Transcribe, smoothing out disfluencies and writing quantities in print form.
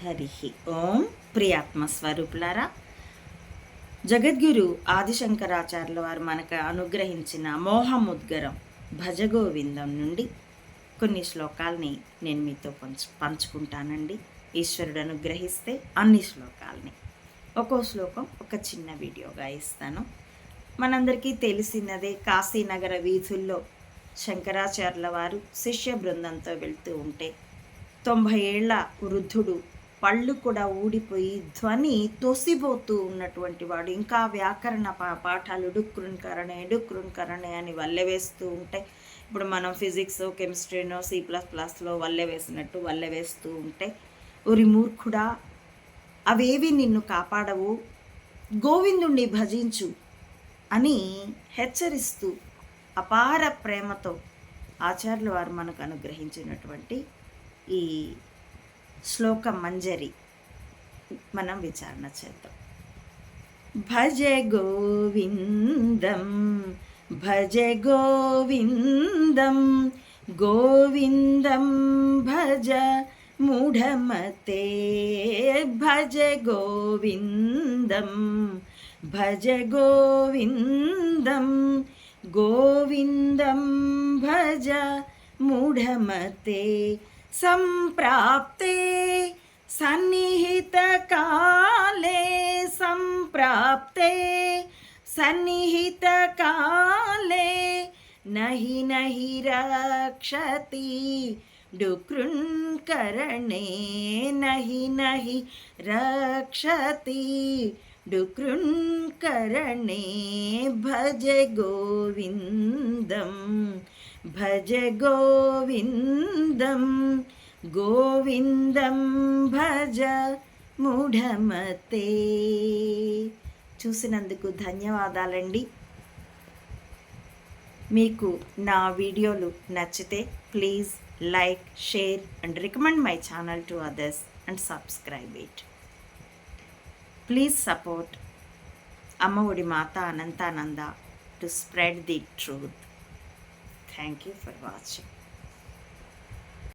హరి ఓం. ప్రియాత్మస్వరూపులారా, జగద్గురు ఆదిశంకరాచార్యుల వారు మనకు అనుగ్రహించిన మోహముద్గరం భజగోవిందం నుండి కొన్ని శ్లోకాల్ని నేను మీతో పంచుకుంటానండి. ఈశ్వరుడు అనుగ్రహిస్తే అన్ని శ్లోకాలని ఒక్కో శ్లోకం ఒక చిన్న వీడియోగా ఇస్తాను. మనందరికీ తెలిసినదే, కాశీనగర వీధుల్లో శంకరాచార్యుల వారు శిష్య బృందంతో వెళ్తూ ఉంటే 90 ఏళ్ల వృద్ధుడు పళ్ళు కూడా ఊడిపోయి ధ్వని తోసిపోతూ ఉన్నటువంటి వాడు ఇంకా వ్యాకరణ పాఠాలు డుక్రున్కరణే అని వల్లెవేస్తూ ఉంటే, ఇప్పుడు మనం ఫిజిక్స్ కెమిస్ట్రీనో C++లో వల్లెవేసినట్టు వల్లెవేస్తూ ఉంటే, ఒరి మూర్ఖుడా, అవేవి నిన్ను కాపాడవు, గోవిందుణ్ణి భజించు అని హెచ్చరిస్తూ అపార ప్రేమతో ఆచార్యుల వారు మనకు అనుగ్రహించినటువంటి ఈ శ్లోక మంజరి మనం విచారణ చేద్దాం. భజ గోవిందం భజ గోవిందం గోవిందం భజ మూఢమతే భజ గోవిందం భజ గోవిందం గోవిందం భజ మూఢమతే సంప్రాప్తే సన్నిహితకాలే సంప్రాప్తే సన్నిహితకాలే నహి నహి రక్షతి డుక్రున్కరణే నహి నహి రక్షతి డుక్రున్కరణే భజ గోవిందం భజ గోవిందం గోవిందం భజ మూఢమతే. చూసినందుకు ధన్యవాదాలండి. మీకు నా వీడియోలు నచ్చితే please like, share and recommend my channel to others and subscribe it. Please support అమ్మ ఒడి మాత Anantananda to spread the truth. Thank you for watching.